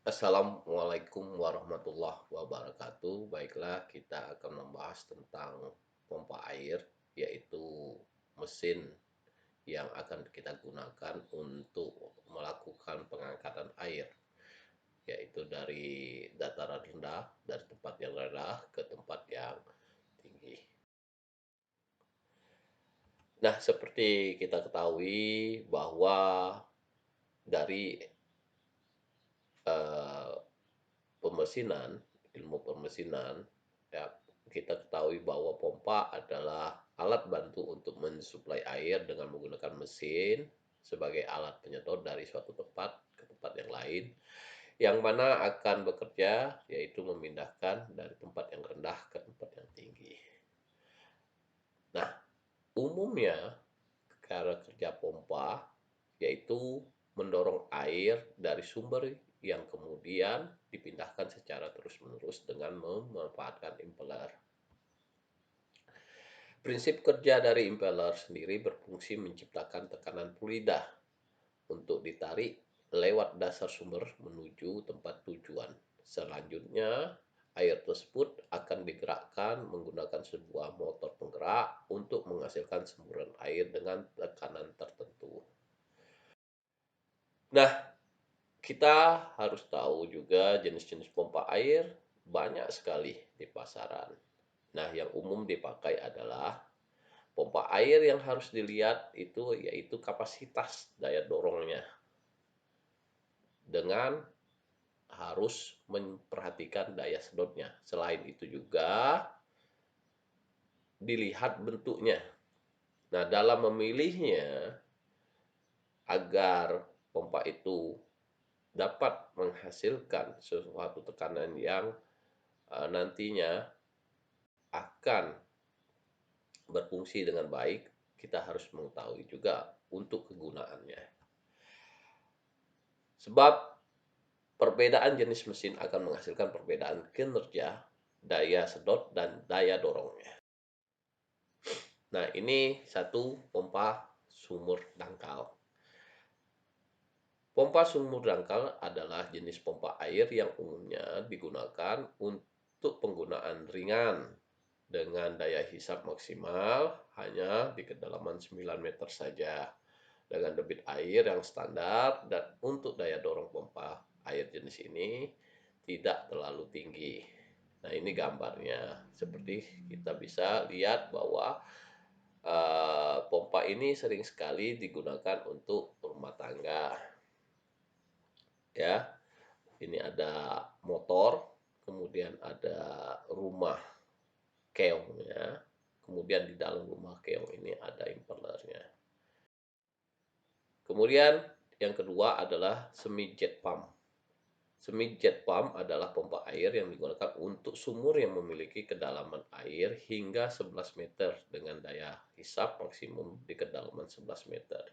Assalamualaikum warahmatullahi wabarakatuh. Baiklah, kita akan membahas tentang pompa air, yaitu mesin yang akan kita gunakan untuk melakukan pengangkatan air, yaitu dari dataran rendah, dari tempat yang rendah ke tempat yang tinggi. Nah, seperti kita ketahui bahwa dari eh, pemesinan, ilmu pemesinan, ya, kita ketahui bahwa pompa adalah alat bantu untuk mensuplai air dengan menggunakan mesin sebagai alat penyedot dari suatu tempat ke tempat yang lain, yang mana akan bekerja yaitu memindahkan dari tempat yang rendah ke tempat yang tinggi. Nah, umumnya cara kerja pompa yaitu mendorong air dari sumber yang kemudian dipindahkan secara terus-menerus dengan memanfaatkan impeller. Prinsip kerja dari impeller sendiri berfungsi menciptakan tekanan fluida untuk ditarik lewat dasar sumber menuju tempat tujuan. Selanjutnya, air tersebut akan digerakkan menggunakan sebuah motor penggerak untuk menghasilkan semburan air dengan tekanan tertentu. Nah, kita harus tahu juga jenis-jenis pompa air banyak sekali di pasaran. Nah, yang umum dipakai adalah pompa air. Yang harus dilihat itu yaitu kapasitas daya dorongnya, dengan harus memperhatikan daya sedotnya. Selain itu juga dilihat bentuknya. Nah, dalam memilihnya agar pompa itu dapat menghasilkan sesuatu tekanan yang nantinya akan berfungsi dengan baik, kita harus mengetahui juga untuk kegunaannya. Sebab perbedaan jenis mesin akan menghasilkan perbedaan kinerja, daya sedot, dan daya dorongnya. Nah, ini satu pompa sumur dangkal. Pompa sumur dangkal adalah jenis pompa air yang umumnya digunakan untuk penggunaan ringan dengan daya hisap maksimal hanya di kedalaman 9 meter saja, dengan debit air yang standar, dan untuk daya dorong pompa air jenis ini tidak terlalu tinggi. Nah, ini gambarnya. Seperti kita bisa lihat bahwa pompa ini sering sekali digunakan untuk rumah tangga. Ya, ini ada motor, kemudian ada rumah keongnya, kemudian di dalam rumah keong ini ada impellernya. Kemudian yang kedua adalah semi jet pump. Semi jet pump adalah pompa air yang digunakan untuk sumur yang memiliki kedalaman air hingga 11 meter dengan daya hisap maksimum di kedalaman 11 meter.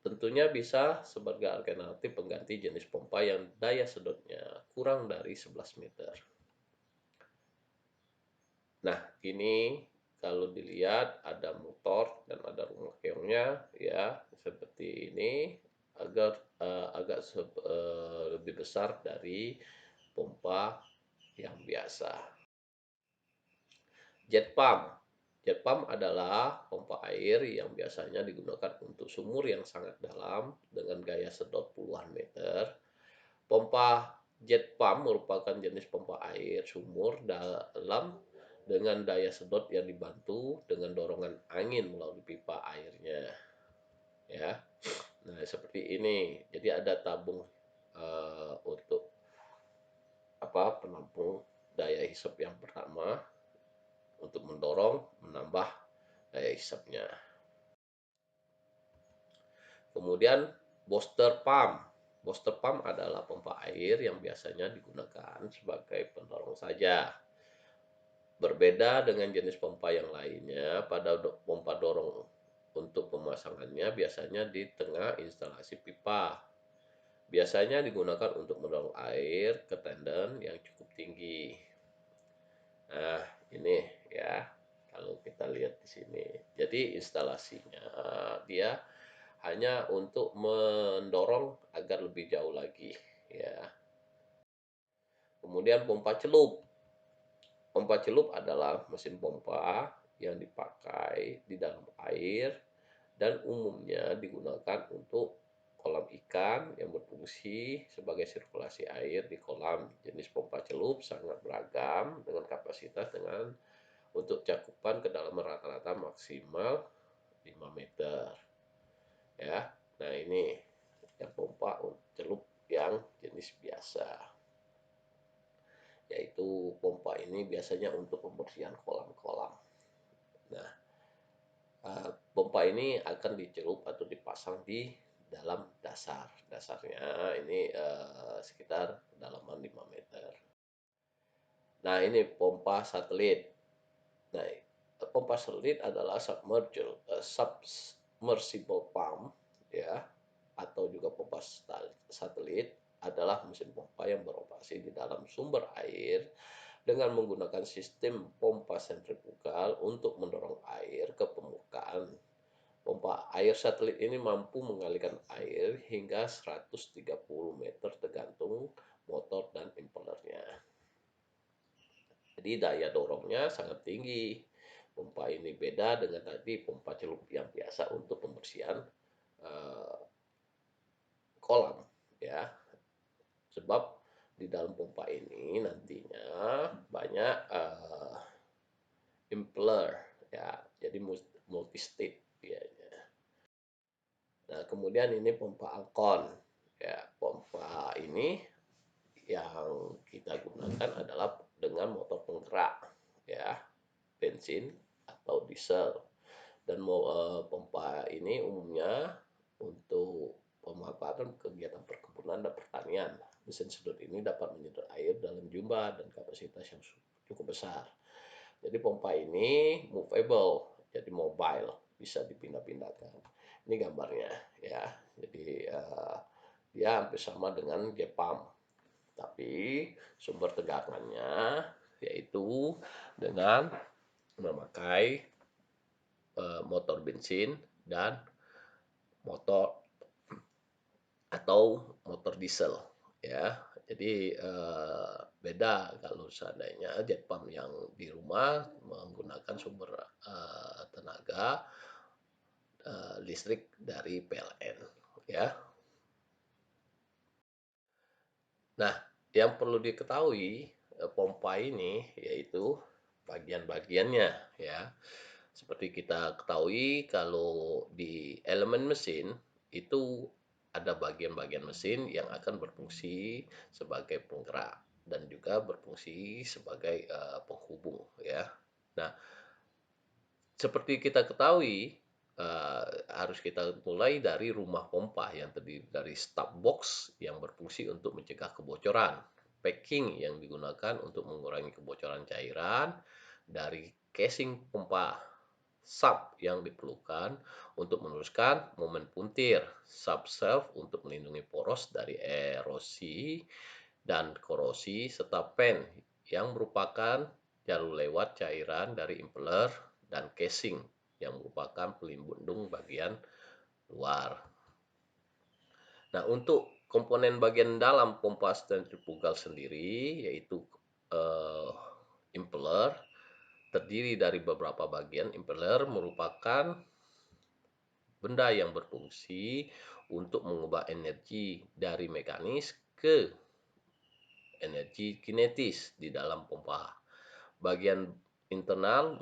Tentunya bisa sebagai alternatif pengganti jenis pompa yang daya sedotnya kurang dari 11 meter. Nah, ini kalau dilihat ada motor dan ada rumah keongnya, ya seperti ini, agak lebih besar dari pompa yang biasa. Jet pump. Jet pump adalah pompa air yang biasanya digunakan untuk sumur yang sangat dalam dengan gaya sedot puluhan meter. Pompa jet pump merupakan jenis pompa air sumur dalam dengan daya sedot yang dibantu dengan dorongan angin melalui pipa airnya. Ya. Nah, seperti ini. Jadi ada tabung untuk penampung daya hisap yang pertama untuk mendorong menambah daya hisapnya. Kemudian booster pump. Booster pump adalah pompa air yang biasanya digunakan sebagai pendorong saja. Berbeda dengan jenis pompa yang lainnya, pada pompa dorong untuk pemasangannya biasanya di tengah instalasi pipa. Biasanya digunakan untuk mendorong air ke tenden yang cukup tinggi. Nah, ini ya, kalau kita lihat di sini. Jadi instalasinya dia hanya untuk mendorong agar lebih jauh lagi. Kemudian pompa celup. Pompa celup adalah mesin pompa yang dipakai di dalam air dan umumnya digunakan untuk kolam ikan yang berfungsi sebagai sirkulasi air di kolam. Jenis pompa celup sangat beragam dengan kapasitas untuk cakupan kedalaman rata-rata maksimal 5 meter. Ya. Nah, ini yang pompa celup yang jenis biasa. Yaitu pompa ini biasanya untuk pembersihan kolam-kolam. Nah, pompa ini akan dicelup atau dipasang di dalam dasar. Dasarnya ini sekitar kedalaman 5 meter. Nah, ini pompa satelit. Nah, pompa satelit adalah submersible pump, ya, atau juga pompa satelit adalah mesin pompa yang beroperasi di dalam sumber air dengan menggunakan sistem pompa sentrifugal untuk mendorong air ke permukaan. Pompa air satelit ini mampu mengalirkan air hingga 130 meter tergantung motor dan impellernya. Jadi daya dorongnya sangat tinggi. Pompa ini beda dengan tadi pompa celup yang biasa untuk pembersihan uh, kolam, ya. Sebab di dalam pompa ini nantinya banyak impeller, ya. Jadi multi state biasanya. Nah, kemudian ini pompa angkon. Ya, pompa ini yang kita gunakan adalah dengan motor penggerak, ya, bensin atau diesel. Dan pompa ini umumnya untuk pemanfaatan kegiatan perkebunan dan pertanian. Mesin sedot ini dapat menyedot air dalam jumlah dan kapasitas yang cukup besar. Jadi pompa ini movable, jadi mobile, bisa dipindah-pindahkan. Ini gambarnya, ya. Jadi dia hampir sama dengan jet pump, tapi sumber tegangannya yaitu dengan memakai motor bensin dan motor atau motor diesel, ya. Jadi beda kalau seandainya jet pump yang di rumah menggunakan sumber tenaga listrik dari PLN, ya. Nah, yang perlu diketahui pompa ini yaitu bagian-bagiannya, ya. Seperti kita ketahui kalau di elemen mesin itu ada bagian-bagian mesin yang akan berfungsi sebagai penggerak dan juga berfungsi sebagai penghubung, ya. Nah, seperti kita ketahui harus kita mulai dari rumah pompa yang terdiri dari stop box yang berfungsi untuk mencegah kebocoran, packing yang digunakan untuk mengurangi kebocoran cairan dari casing pompa, sub yang diperlukan untuk meneruskan momen puntir, sub self untuk melindungi poros dari erosi dan korosi, serta pen yang merupakan jalur lewat cairan dari impeller dan casing yang merupakan pelindung bagian luar. Nah, untuk komponen bagian dalam pompa sentrifugal sendiri yaitu impeller terdiri dari beberapa bagian. Impeller merupakan benda yang berfungsi untuk mengubah energi dari mekanis ke energi kinetis di dalam pompa. Bagian internal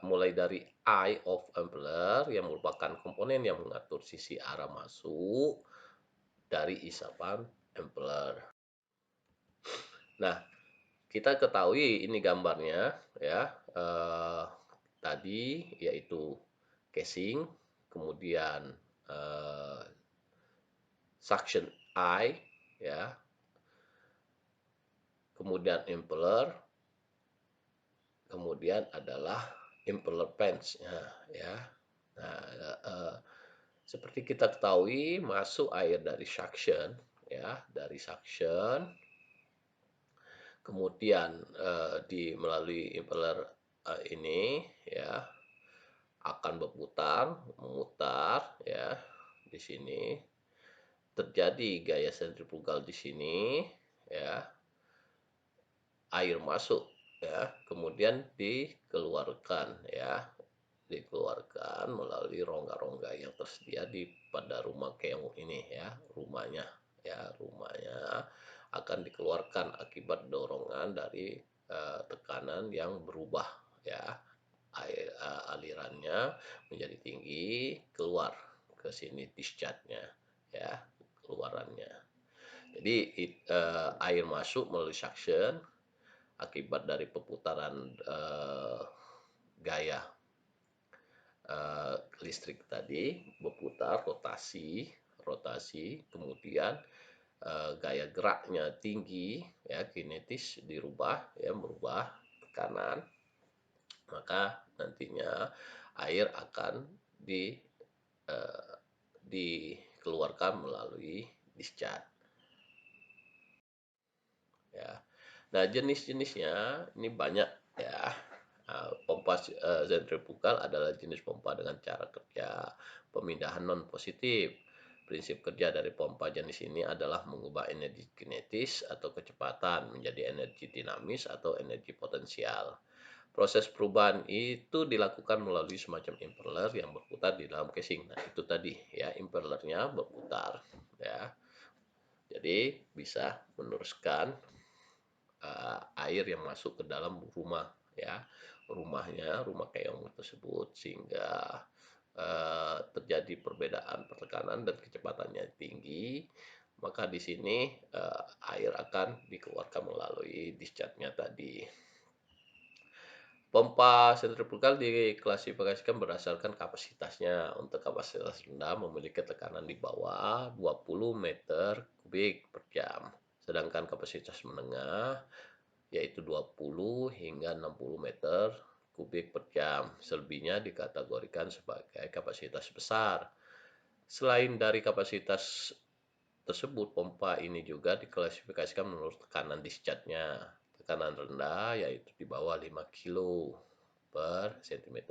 mulai dari eye of impeller yang merupakan komponen yang mengatur sisi arah masuk dari isapan impeller. Nah, kita ketahui ini gambarnya, ya. Tadi yaitu casing, kemudian suction eye, ya, kemudian impeller, kemudian adalah impeller pens, ya. Nah, seperti kita ketahui masuk air dari suction, ya, dari suction, kemudian melalui impeller ini, ya, akan memutar, ya. Di sini terjadi gaya sentrifugal di sini, ya. air masuk ya, kemudian dikeluarkan ya, dikeluarkan melalui rongga-rongga yang tersedia pada rumah keong ini ya, rumahnya akan dikeluarkan akibat dorongan dari tekanan yang berubah ya, alirannya menjadi tinggi, keluar ke sini discharge-nya ya, keluarannya. Jadi air masuk melalui suction akibat dari perputaran gaya listrik tadi berputar, rotasi, kemudian gaya geraknya tinggi ya, kinetis dirubah ya, merubah tekanan, maka nantinya air akan eh, dikeluarkan melalui discharge ya. Nah, jenis-jenisnya ini banyak ya. Pompa sentrifugal adalah jenis pompa dengan cara kerja pemindahan non positif. Prinsip kerja dari pompa jenis ini adalah mengubah energi kinetis atau kecepatan menjadi energi dinamis atau energi potensial. Proses perubahan itu dilakukan melalui semacam impeller yang berputar di dalam casing. Nah, itu tadi ya, impellernya berputar ya. Jadi bisa meneruskan air yang masuk ke dalam rumah ya, rumah keong tersebut, sehingga terjadi perbedaan pertekanan dan kecepatannya tinggi, maka di sini air akan dikeluarkan melalui discharge-nya tadi. Pompa sentrifugal diklasifikasikan berdasarkan kapasitasnya. Untuk kapasitas rendah memiliki tekanan di bawah 20 meter kubik per jam. Sedangkan kapasitas menengah yaitu 20 hingga 60 meter kubik per jam. Selebihnya dikategorikan sebagai kapasitas besar. Selain dari kapasitas tersebut, pompa ini juga diklasifikasikan menurut tekanan discharge-nya. Tekanan rendah yaitu di bawah 5 kilo per cm².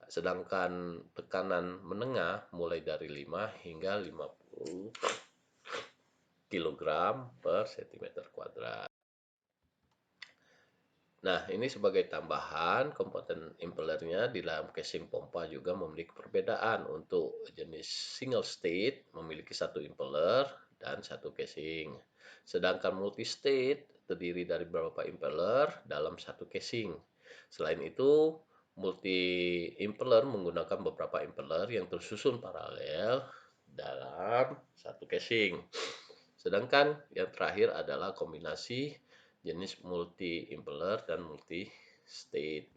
Sedangkan tekanan menengah mulai dari 5 hingga 50 kg per cm². Nah, ini sebagai tambahan, komponen impellernya di dalam casing pompa juga memiliki perbedaan. Untuk jenis single state memiliki satu impeller dan satu casing. Sedangkan multi state terdiri dari beberapa impeller dalam satu casing. Selain itu, multi impeller menggunakan beberapa impeller yang tersusun paralel dalam satu casing. Sedangkan yang terakhir adalah kombinasi jenis multi impeller dan multi state.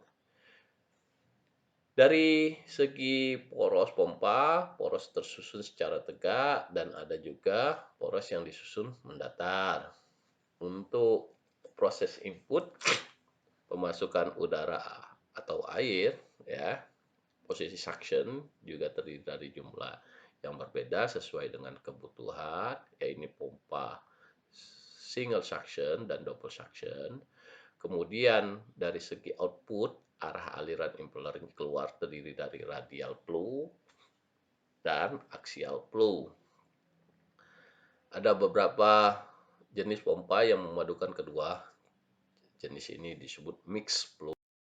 Dari segi poros pompa, poros tersusun secara tegak dan ada juga poros yang disusun mendatar. Untuk proses input, pemasukan udara atau air ya, posisi suction juga terdiri dari jumlah yang berbeda sesuai dengan kebutuhan, yaitu pompa single suction dan double suction. Kemudian dari segi output, arah aliran impeller keluar terdiri dari radial flow dan axial flow. Ada beberapa jenis pompa yang memadukan kedua jenis ini disebut mixed flow.